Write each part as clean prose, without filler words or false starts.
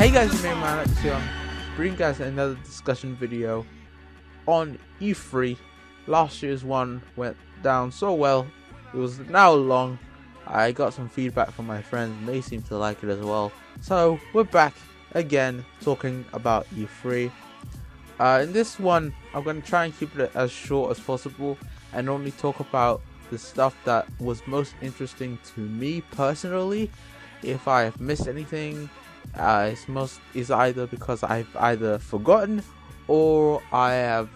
Hey guys, it's me, man, Axion, bring you guys another discussion video on E3. Last year's one went down so well, it was now long. I got some feedback from my friends and they seem to like it as well. So we're back again talking about E3. In this one, I'm going to try and keep it as short as possible and only talk about the stuff that was most interesting to me personally. If I have missed anything, it's either because I've either forgotten or I've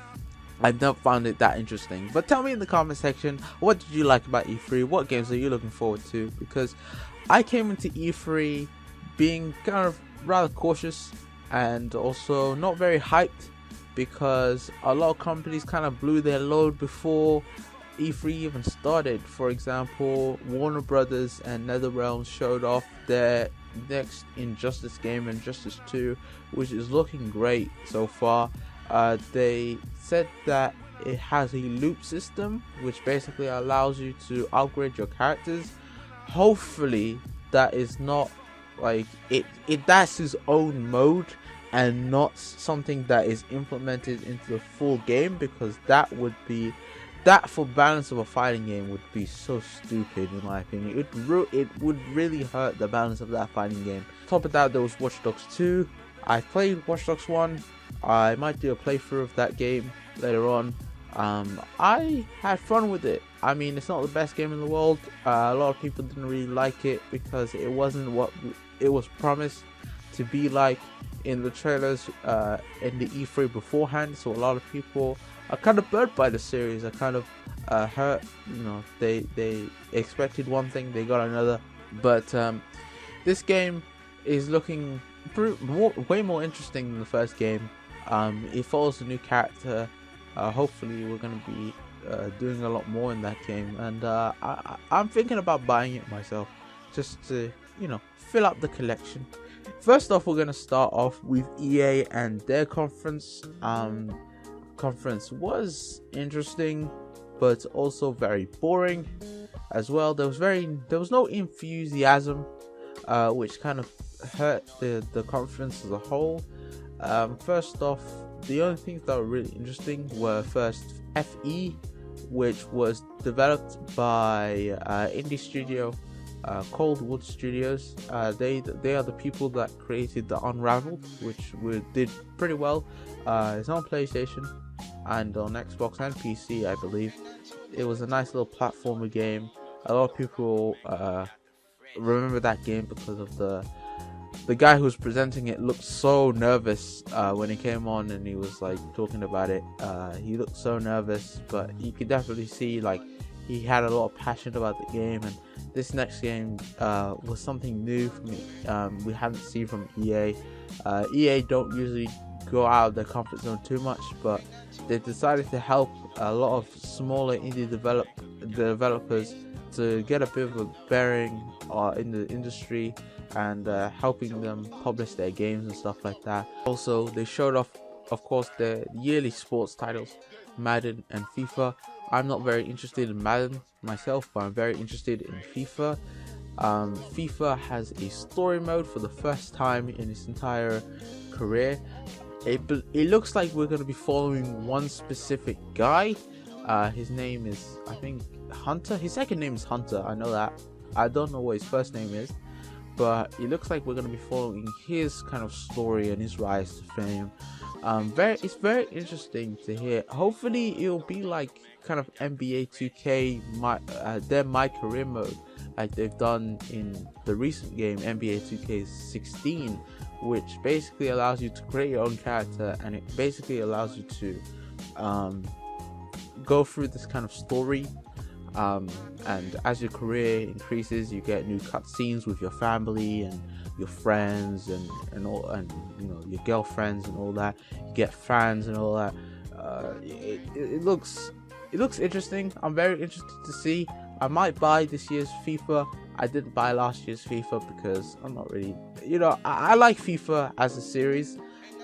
not found it that interesting. But tell me in the comment section, what did you like about E3? What games are you looking forward to? Because I came into E3 being kind of rather cautious and also not very hyped, because a lot of companies kind of blew their load before E3 even started. For example, Warner Brothers and NetherRealm showed off their next Injustice game, Injustice 2, which is looking great so far. They said that it has a loop system, which basically allows you to upgrade your characters. Hopefully that is not like that's its own mode and not something that is implemented into the full game, because that for balance of a fighting game would be so stupid in my opinion. It would really hurt the balance of that fighting game. On top of that, there was Watch Dogs 2. I played Watch Dogs 1. I might do a playthrough of that game later on. I had fun with it. I mean, it's not the best game in the world. A lot of people didn't really like it because it wasn't what it was promised to be like in the trailers in the E3 beforehand. So a lot of people are kind of burnt by the series. Are kind of hurt. You know, they expected one thing, they got another. But this game is looking way more interesting than the first game. It follows a new character. Hopefully we're going to be doing a lot more in that game, and I'm thinking about buying it myself, just to, you know, fill up the collection. First off, we're going to start off with EA and their conference. Conference was interesting, but also very boring as well. There was no enthusiasm, which kind of hurt the conference as a whole. First off, the only things that were really interesting were first FE, which was developed by indie studio Coldwood Studios. They are the people that created the Unraveled, which did pretty well. It's on PlayStation and on Xbox and PC, I believe. It was a nice little platformer game. A lot of people remember that game because of the guy who was presenting it looked so nervous when he came on and he was like talking about it. He looked so nervous, but you could definitely see like he had a lot of passion about the game. And this next game was something new for me. We haven't seen from EA. EA don't usually go out of their comfort zone too much, but they decided to help a lot of smaller indie developers to get a bit of a bearing in the industry, and helping them publish their games and stuff like that. Also, they showed off, of course, their yearly sports titles, Madden and FIFA. I'm not very interested in Madden myself, but I'm very interested in FIFA. FIFA has a story mode for the first time in its entire career. It looks like we're going to be following one specific guy. His name is, I think, Hunter. His second name is Hunter, I know that. I don't know what his first name is, but it looks like we're going to be following his kind of story and his rise to fame. It's very interesting to hear. Hopefully it'll be like kind of NBA 2K, their My Career mode, like they've done in the recent game NBA 2K16, which basically allows you to create your own character, and it basically allows you to go through this kind of story. And as your career increases, you get new cutscenes with your family and your friends and all, and you know, your girlfriends and all that. You get fans and all that. It looks interesting. I'm very interested to see. I might buy this year's FIFA. I didn't buy last year's FIFA because I'm not really, you know, I like FIFA as a series.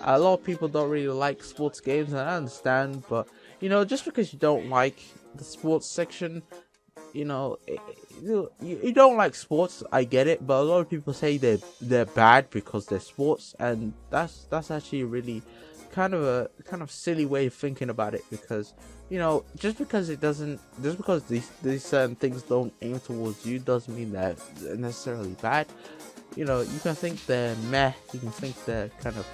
A lot of people don't really like sports games, and I understand, but you know, just because you don't like the sports section, you know, you don't like sports. I get it, but a lot of people say they're bad because they're sports, and that's actually really kind of silly way of thinking about it, because you know, just because these certain things don't aim towards you doesn't mean they're necessarily bad. You know, you can think they're meh, you can think they're kind of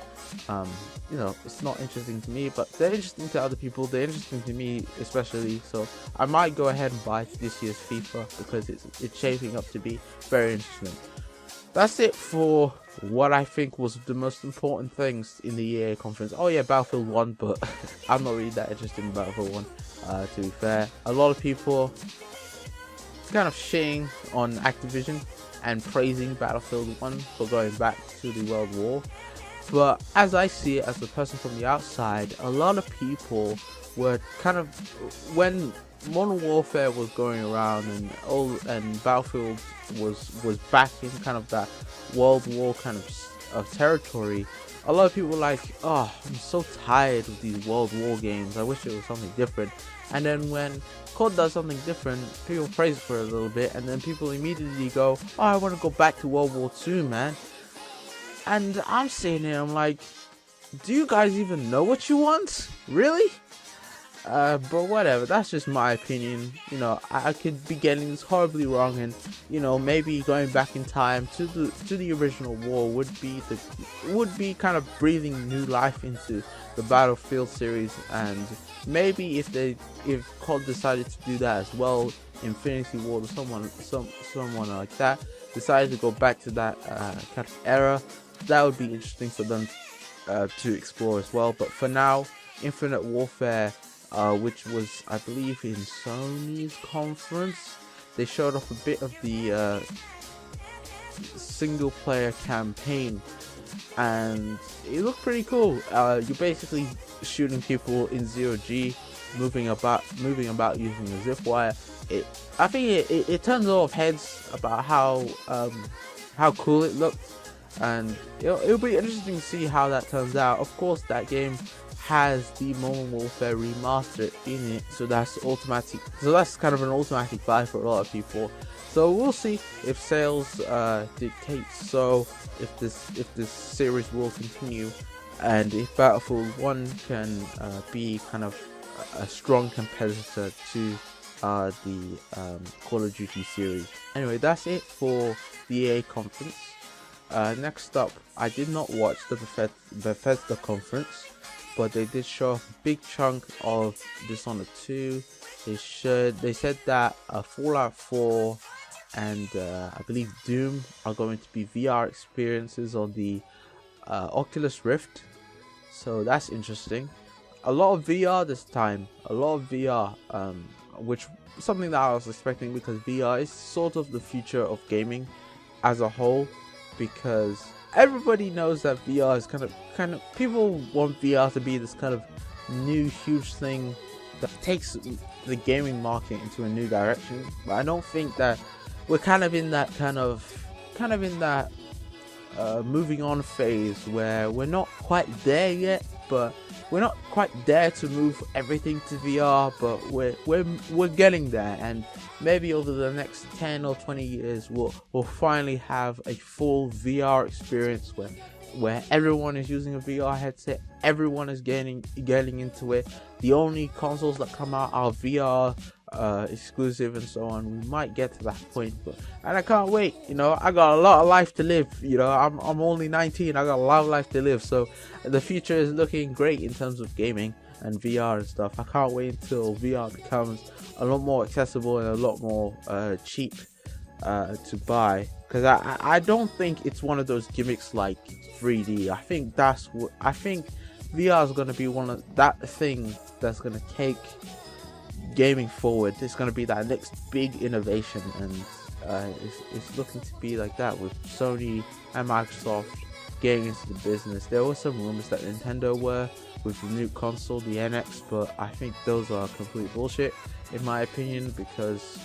you know, it's not interesting to me, but they're interesting to other people. They're interesting to me especially, so I might go ahead and buy this year's FIFA because it's shaping up to be very interesting. That's it for what I think was the most important things in the EA conference. Oh yeah, Battlefield 1, but I'm not really that interested in Battlefield 1, to be fair. A lot of people kind of shitting on Activision and praising Battlefield 1 for going back to the World War. But as I see it, as a person from the outside, a lot of people were kind of, when Modern Warfare was going around and Battlefield was back in kind of that World War kind of territory, a lot of people were like, oh, I'm so tired of these World War games, I wish it was something different. And then when COD does something different, people praise it for a little bit, and then people immediately go, oh, I want to go back to World War II, man. And I'm sitting here, I'm like, do you guys even know what you want? Really? But whatever, that's just my opinion. You know, I could be getting this horribly wrong, and you know, maybe going back in time to the original war would be kind of breathing new life into the Battlefield series. And maybe if COD decided to do that as well, Infinity Ward or someone like that decided to go back to that kind of era, that would be interesting for them to explore as well. But for now, Infinite Warfare, which was, I believe, in Sony's conference, they showed off a bit of the single player campaign, and it looked pretty cool. You're basically shooting people in 0G, moving about using a zip wire. I think it turns a lot of heads about how cool it looked, and it'll be interesting to see how that turns out. Of course, that game has the Modern Warfare Remastered in it, so that's automatic. So that's kind of an automatic buy for a lot of people. So we'll see if sales dictate. So if this series will continue, and if Battlefield 1 can be kind of a strong competitor to the Call of Duty series. Anyway, that's it for the EA conference. Next up, I did not watch the Bethesda conference, but they did show a big chunk of Dishonored 2. They said that Fallout 4 and I believe Doom are going to be VR experiences on the Oculus Rift, so that's interesting. A lot of VR this time, which something that I was expecting, because VR is sort of the future of gaming as a whole, because everybody knows that VR is kind of people want VR to be this kind of new huge thing that takes the gaming market into a new direction. But I don't think that we're kind of in that moving on phase where we're not quite there yet, but we're not quite there to move everything to VR, but we're getting there, and maybe over the next 10 or 20 years we'll finally have a full VR experience where everyone is using a VR headset, everyone is getting into it. The only consoles that come out are VR exclusive and so on. We might get to that point, and I can't wait. You know, I got a lot of life to live. You know, I'm only 19. I got a lot of life to live, so the future is looking great in terms of gaming and VR and stuff. I can't wait until VR becomes a lot more accessible and a lot more cheap to buy, because I don't think it's one of those gimmicks like 3D. I think VR is going to be one of that thing that's going to take gaming forward. It's going to be that next big innovation, and it's looking to be like that with Sony and Microsoft getting into the business. There were some rumors that Nintendo were with the new console, the NX, but I think those are complete bullshit in my opinion, because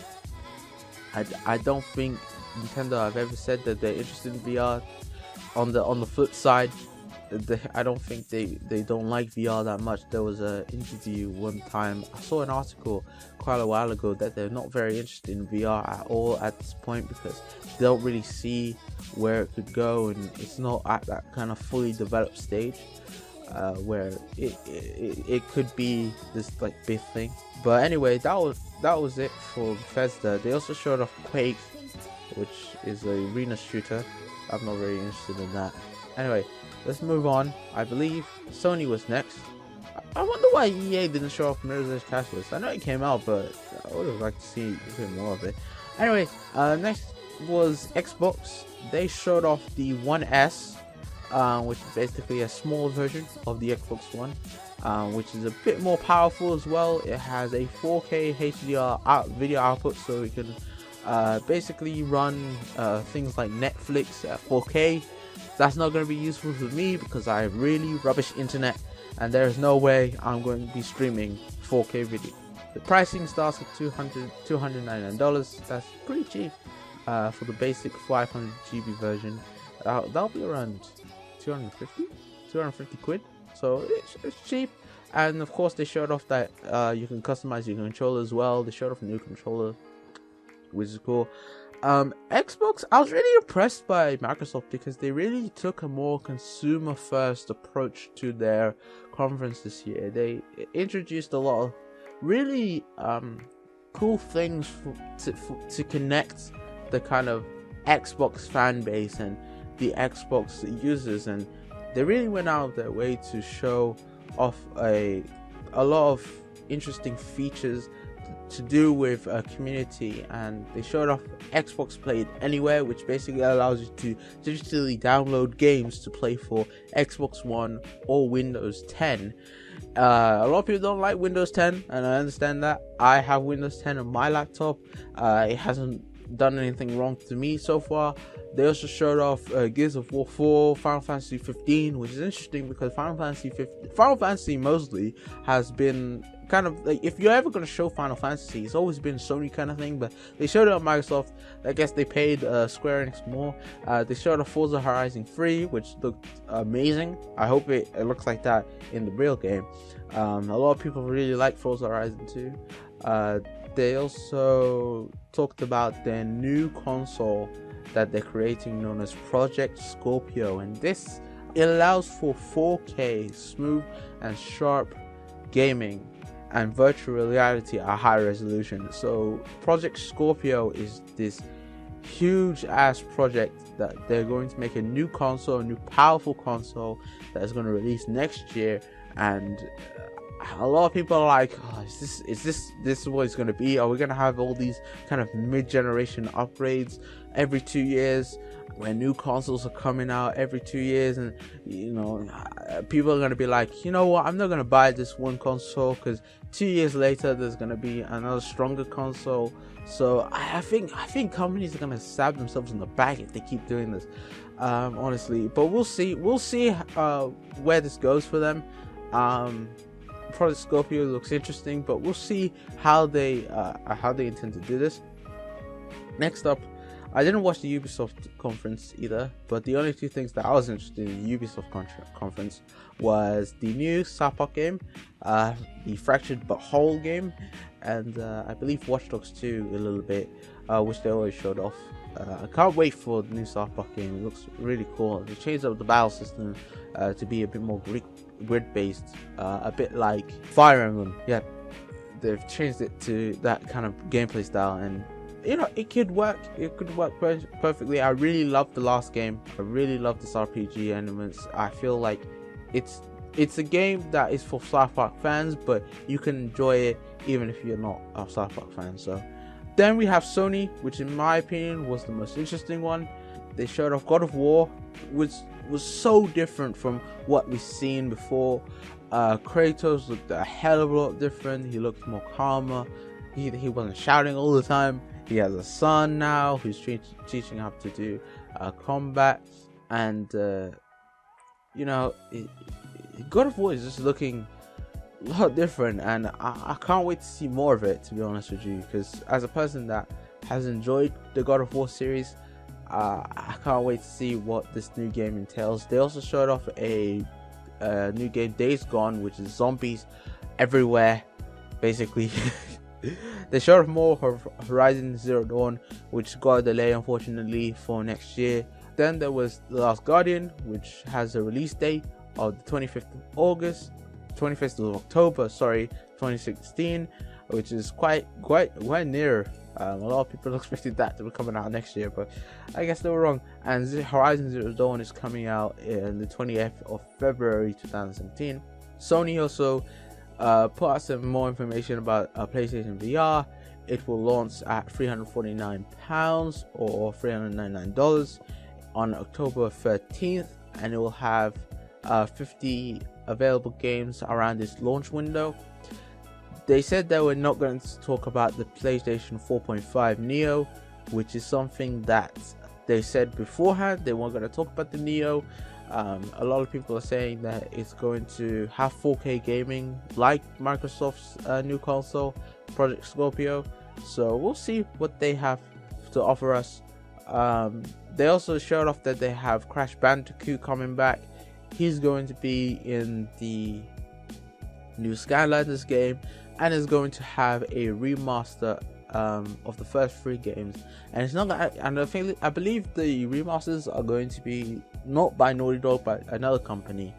I don't think Nintendo have ever said that they're interested in VR. On the flip side, I don't think they don't like VR that much. There was an interview one time, I saw an article quite a while ago that they're not very interested in VR at all at this point, because they don't really see where it could go, and it's not at that kind of fully developed stage where it could be this like big thing. But anyway, that was it for Bethesda. They also showed off Quake, which is a arena shooter. I'm not very interested in that. Anyway, let's move on. I believe Sony was next. I wonder why EA didn't show off Mirror's Edge Catalyst. I know it came out, but I would have liked to see a bit more of it. Anyway, next was Xbox. They showed off the One S, which is basically a small version of the Xbox One, which is a bit more powerful as well. It has a 4K HDR video output, so it can basically run things like Netflix at 4K. That's not going to be useful for me because I have really rubbish internet, and there's no way I'm going to be streaming 4K video. The pricing starts at $299. That's pretty cheap for the basic 500 GB version. That'll be around 250 quid. So it's cheap. And of course they showed off that you can customize your controller as well. They showed off a new controller, which is cool. Xbox, I was really impressed by Microsoft because they really took a more consumer first approach to their conference this year. They introduced a lot of really cool things to connect the kind of Xbox fan base and the Xbox users, and they really went out of their way to show off a lot of interesting features to do with a community. And they showed off Xbox Play Anywhere, which basically allows you to digitally download games to play for Xbox One or Windows 10. A lot of people don't like Windows 10, and I understand that. I have Windows 10 on my laptop. It hasn't done anything wrong to me so far. They also showed off Gears of War 4, Final Fantasy 15, which is interesting because Final Fantasy mostly has been kind of like, if you're ever going to show Final Fantasy, it's always been Sony kind of thing, but they showed it on Microsoft. I guess they paid Square Enix more. They showed off Forza Horizon 3, which looked amazing. I hope it looks like that in the real game. A lot of people really like Forza Horizon 2. They also talked about their new console that they're creating, known as Project Scorpio, and this, it allows for 4K smooth and sharp gaming and virtual reality at high resolution. So Project Scorpio is this huge ass project that they're going to make a new console, a new powerful console that is going to release next year. And a lot of people are like, oh, is this what it's going to be? Are we going to have all these kind of mid-generation upgrades every 2 years, where new consoles are coming out every 2 years? And you know, people are going to be like, you know what, I'm not going to buy this one console because 2 years later there's going to be another stronger console. So I think companies are going to stab themselves in the back if they keep doing this, honestly. But we'll see where this goes for them. Project Scorpio looks interesting, but we'll see how they intend to do this. Next up, I didn't watch the Ubisoft conference either, but the only two things that I was interested in the Ubisoft conference was the new South Park game, the Fractured But Whole game, and I believe Watch Dogs 2 a little bit, which they always showed off. I can't wait for the new South Park game. It looks really cool. They changed up the battle system to be a bit more grid based, a bit like Fire Emblem. Yeah, they've changed it to that kind of gameplay style, and you know, it could work. It could work perfectly. I really loved the last game. I really love this RPG elements. I feel like it's a game that is for South Park fans, but you can enjoy it even if you're not a South Park fan. So then we have Sony, which in my opinion was the most interesting one. They showed off God of War, which was so different from what we've seen before. Kratos looked a hell of a lot different. He looked more calmer. He wasn't shouting all the time. He has a son now who's teaching him how to do combat, and you know, God of War is just looking a lot different, and I can't wait to see more of it, to be honest with you, because as a person that has enjoyed the God of War series, I can't wait to see what this new game entails. They also showed off a new game, Days Gone, which is zombies everywhere, basically. They showed off more Horizon Zero Dawn, which got a delay unfortunately for next year. Then there was The Last Guardian, which has a release date of the 25th of October, 2016, which is quite near. A lot of people expected that to be coming out next year, but I guess they were wrong. And Horizon Zero Dawn is coming out in the 20th of February 2017. Sony also put out some more information about PlayStation VR. It will launch at £349 or $399 on October 13th, and it will have 50 available games around this launch window. They said they were not going to talk about the PlayStation 4.5 Neo, which is something that they said beforehand. They weren't going to talk about the Neo. A lot of people are saying that it's going to have 4K gaming like Microsoft's new console, Project Scorpio. So we'll see what they have to offer us. They also showed off that they have Crash Bandicoot coming back. He's going to be in the new Skylanders game, and is going to have a remaster of the first 3 games. And it's not, and I believe the remasters are going to be not by Naughty Dog, but another company.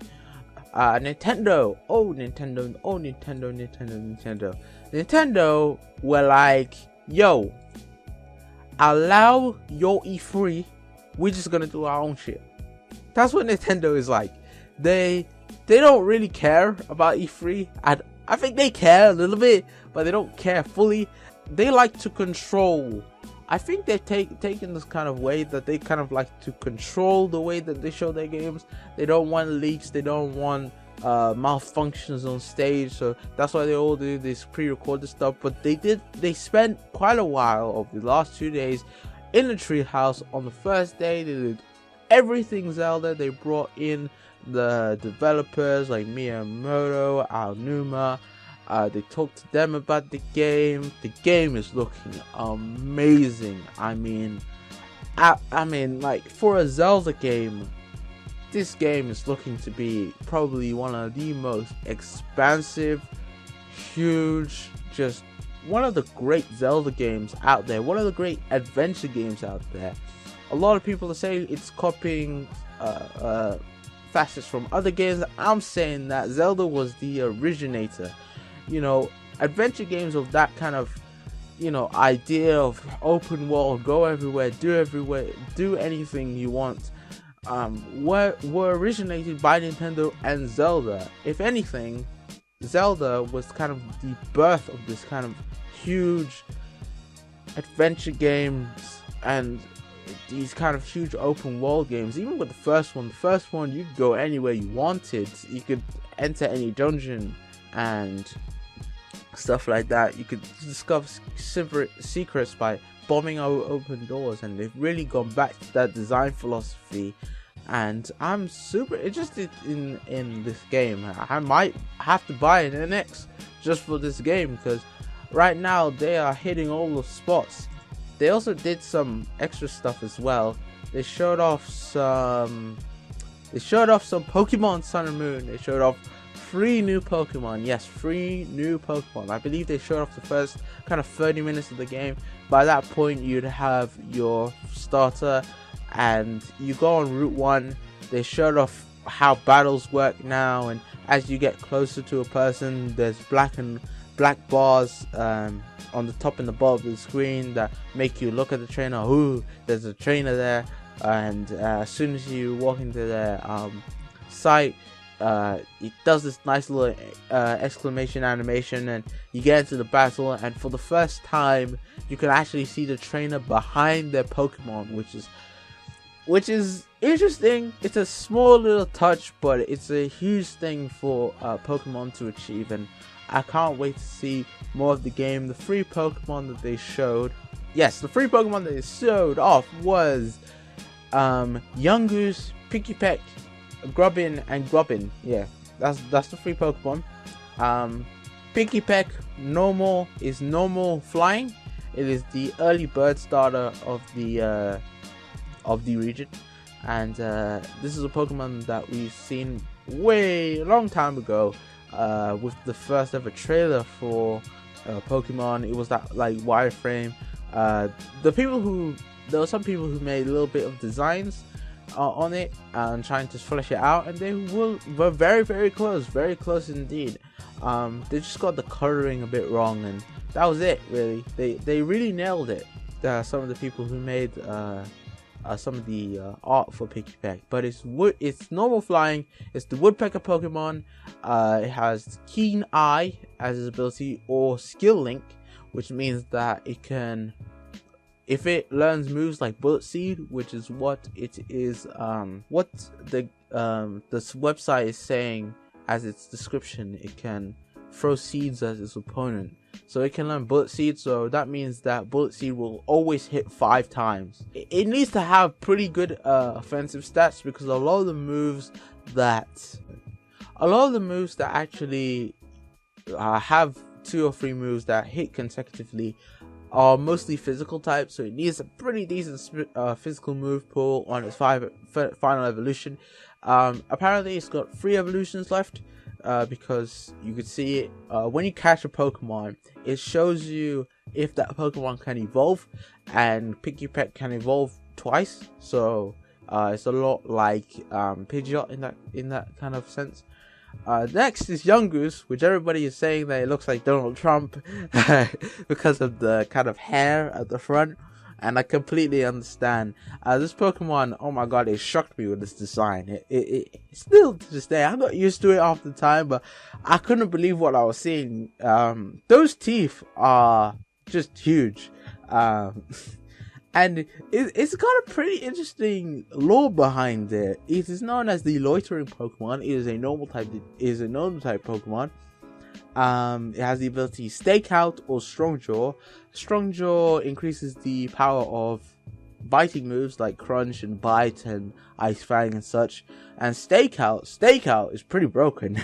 Nintendo were like, yo, allow your E3, we're just gonna do our own shit. That's what Nintendo is like. They don't really care about E3. I think they care a little bit, but they don't care fully. They like to control. I think they've taken this kind of way that they kind of like to control the way that they show their games. They don't want leaks. They don't want malfunctions on stage. So that's why they all do this pre-recorded stuff. But they spent quite a while of the last 2 days in the treehouse. On the first day, they did everything Zelda. They brought in the developers like Miyamoto, Aonuma. They talked to them about the game. The game is looking amazing. I mean, like, for a Zelda game, this game is looking to be probably one of the most expansive, huge, just one of the great Zelda games out there. One of the great adventure games out there. A lot of people are saying it's copying facets from other games. I'm saying that Zelda was the originator. You know, adventure games of that kind of, you know, idea of open world, go everywhere, do anything you want, were originated by Nintendo and Zelda. If anything, Zelda was kind of the birth of this kind of huge adventure games and these kind of huge open world games. Even with the first one, you could go anywhere you wanted. You could enter any dungeon and stuff like that. You could discover secrets by bombing open doors, and they've really gone back to that design philosophy. And I'm super interested in this game. I might have to buy an NX just for this game, because right now they are hitting all the spots. They also did some extra stuff as well. They showed off some Pokemon Sun and Moon. They showed off 3 new Pokemon. Yes, 3 new Pokemon. I believe they showed off the first kind of 30 minutes of the game. By that point, you'd have your starter, and you go on Route 1. They showed off how battles work now, and as you get closer to a person, there's black bars on the top and the bottom of the screen that make you look at the trainer. Ooh, there's a trainer there. And as soon as you walk into their site, it does this nice little exclamation animation, and you get into the battle, and for the first time you can actually see the trainer behind their Pokemon, which is interesting. It's a small little touch, but it's a huge thing for Pokemon to achieve, and I can't wait to see more of the game. The 3 Pokemon that they showed, yes, the 3 Pokemon that they showed off was Yungoos, Pikipek, Grubbin, and Grubbin. Yeah, that's the 3 Pokemon. Pikipek is normal flying. It is the early bird starter of the of the region. And this is a Pokemon that we've seen way long time ago with the first ever trailer for Pokemon. It was that like wireframe. There were some people who made a little bit of designs on it and trying to flesh it out, and they were very close indeed. They just got the coloring a bit wrong, and that was it really. They really nailed it. Some of the people who made some of the art for Pikipek, but it's normal flying. It's the Woodpecker Pokemon. It has Keen Eye as its ability, or Skill Link, which means that it can, if it learns moves like Bullet Seed, which is what it is, what the this website is saying as its description, it can throw seeds at its opponent. So it can learn Bullet Seed, so that means that Bullet Seed will always hit 5 times. It needs to have pretty good offensive stats, because a lot of the moves that actually have 2 or 3 moves that hit consecutively are mostly physical types, so it needs a pretty decent physical move pool on its final evolution. Apparently it's got 3 evolutions left, because you could see it when you catch a Pokemon. It shows you if that Pokemon can evolve, and Pikipek can evolve twice, so it's a lot like Pidgeot in that kind of sense. Next is Yungoos, which everybody is saying that it looks like Donald Trump because of the kind of hair at the front, and I completely understand. This Pokemon, oh my god, it shocked me with this design. It still to this day, I'm not used to it half the time, but I couldn't believe what I was seeing. Those teeth are just huge. And it's got a pretty interesting lore behind it. It is known as the Loitering Pokemon. It is a normal type. Pokemon. It has the ability Stakeout or Strongjaw. Strongjaw increases the power of biting moves like Crunch and Bite and Ice Fang and such. And Stakeout is pretty broken.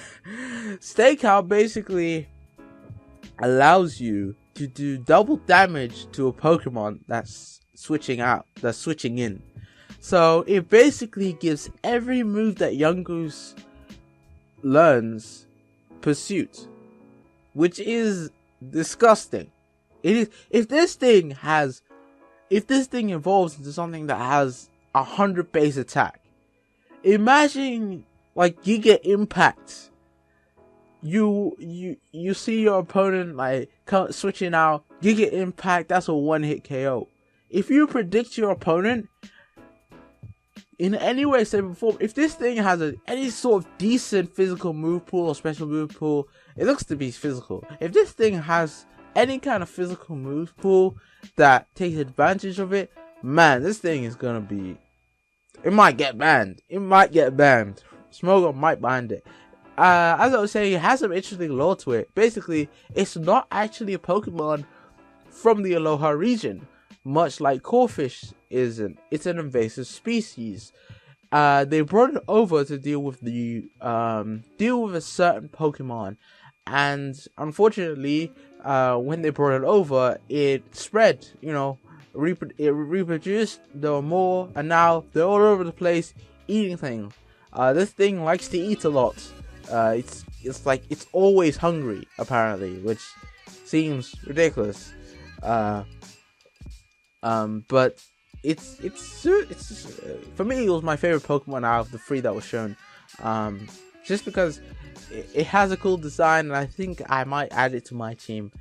Stakeout basically allows you to do double damage to a Pokemon that's switching in. So it basically gives every move that Yungoos learns Pursuit, which is disgusting. It is. If this thing evolves into something that has 100 base attack, imagine like Giga Impact. You see your opponent like switching out Giga Impact. That's a 1-hit KO. If you predict your opponent in any way, shape, or form, if this thing has any sort of decent physical move pool or special move pool, it looks to be physical. If this thing has any kind of physical move pool that takes advantage of it, man, this thing is gonna be. It might get banned. Smogon might ban it. As I was saying, it has some interesting lore to it. Basically, it's not actually a Pokemon from the Aloha region. Much like Corphish isn't. It's an invasive species. They brought it over to deal with a certain Pokemon, and unfortunately, when they brought it over, it spread. it reproduced. There were more, and now they're all over the place eating things. This thing likes to eat a lot. It's like it's always hungry apparently, which seems ridiculous. But it's for me, it was my favorite Pokemon out of the 3 that was shown. Just because it has a cool design, and I think I might add it to my team.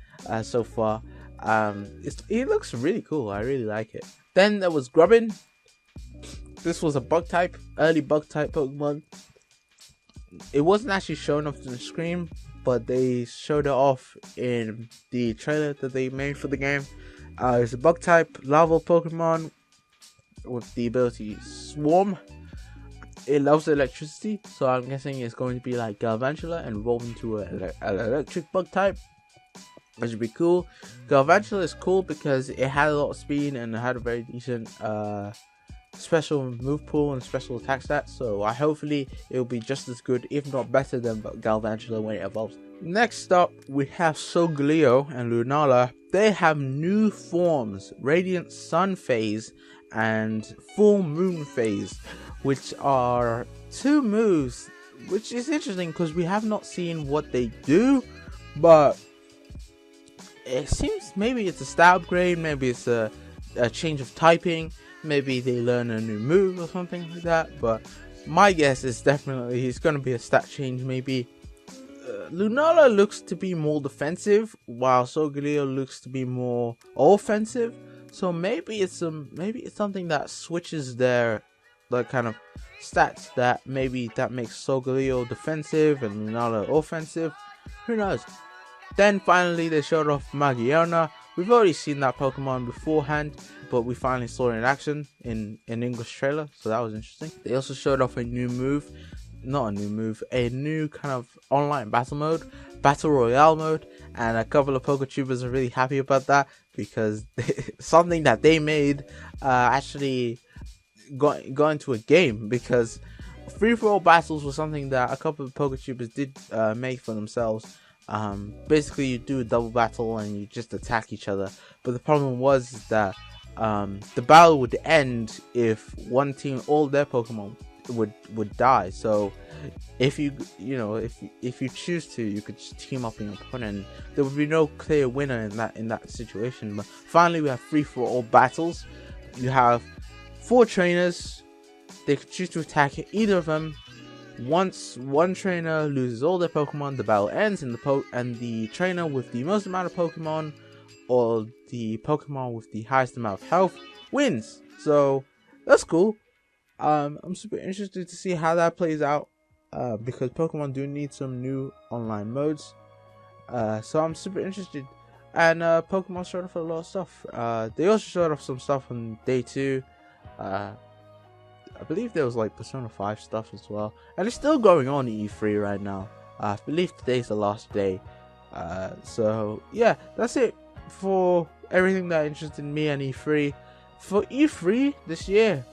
So far, it looks really cool. I really like it. Then there was Grubbin. This was a early bug type Pokemon. It wasn't actually shown off to the screen, but they showed it off in the trailer that they made for the game. It's a bug type lava Pokemon with the ability Swarm. It loves electricity, so I'm guessing it's going to be like Galvantula and evolve into an electric bug type, which would be cool. Galvantula is cool because it had a lot of speed and it had a very decent special move pool and special attack stats, so hopefully it will be just as good, if not better, than Galvantula when it evolves. Next up, we have Solgaleo and Lunala. They have new forms, Radiant Sun Phase and Full Moon Phase, which are two moves, which is interesting because we have not seen what they do, but it seems maybe it's a stat upgrade, maybe it's a change of typing, maybe they learn a new move or something like that. But my guess is definitely it's going to be a stat change. Maybe Lunala looks to be more defensive, while Solgaleo looks to be more offensive. So maybe it's something that switches the kind of stats, that maybe that makes Solgaleo defensive and Lunala offensive. Who knows? Then finally they showed off Magiona. We've already seen that Pokemon beforehand, but we finally saw it in action in an English trailer, so that was interesting. They also showed off a new move, not a new move, a new kind of online battle mode, Battle Royale mode, and a couple of PokeTubers are really happy about that because something that they made actually got into a game, because free-for-all battles was something that a couple of PokeTubers did make for themselves. Basically you do a double battle and you just attack each other, but the problem was that the battle would end if one team, all their Pokemon would die. So if you choose to, you could just team up with your opponent. There would be no clear winner in that situation. But finally we have free-for-all battles. You have 4 trainers. They could choose to attack either of them. Once one trainer loses all their Pokemon, the battle ends, and the trainer with the most amount of Pokemon, or the Pokemon with the highest amount of health, wins. So that's cool. I'm super interested to see how that plays out, because Pokemon do need some new online modes. So I'm super interested. And Pokemon showed off a lot of stuff. They also showed off some stuff on day 2. I believe there was like Persona 5 stuff as well, and it's still going on at E3 right now. I believe today's the last day. So yeah, that's it for everything that interested me and E3. For E3 this year,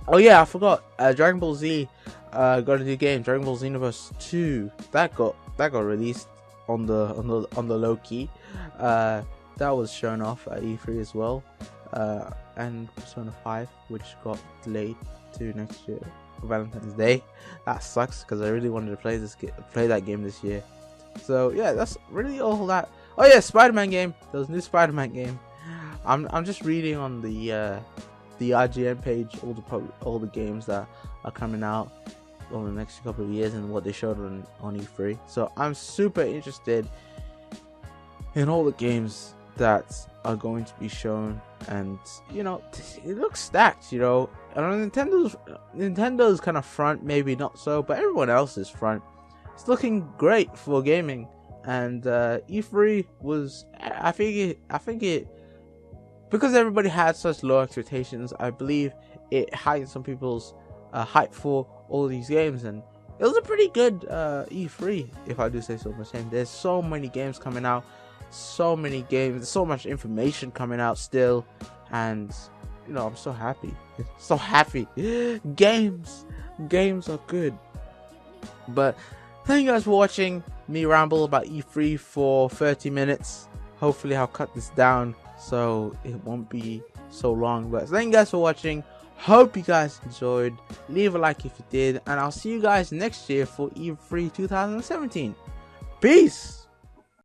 oh yeah, I forgot, Dragon Ball Z got a new game, Dragon Ball Xenoverse 2. That got released on the low key. That was shown off at E3 as well. And Persona 5, which got delayed to next year for Valentine's Day. That sucks because I really wanted to play that game this year. So yeah, that's really all that. Oh yeah, Spider-Man game. There was a new Spider-Man game. I'm just reading on the IGN page all the games that are coming out over the next couple of years and what they showed on E3. So I'm super interested in all the games that are going to be shown, and it looks stacked. And on Nintendo's kind of front, maybe not so, but everyone else's front, it's looking great for gaming. And E3 was, I think it because everybody had such low expectations, I believe it heightened some people's hype for all these games, and it was a pretty good E3, if I do say so myself. There's so many games coming out, so many games, so much information coming out still, and I'm so happy. So happy. Games are good. But thank you guys for watching me ramble about E3 for 30 minutes. Hopefully I'll cut this down so it won't be so long. But thank you guys for watching. Hope you guys enjoyed. Leave a like if you did, and I'll see you guys next year for E3 2017. Peace.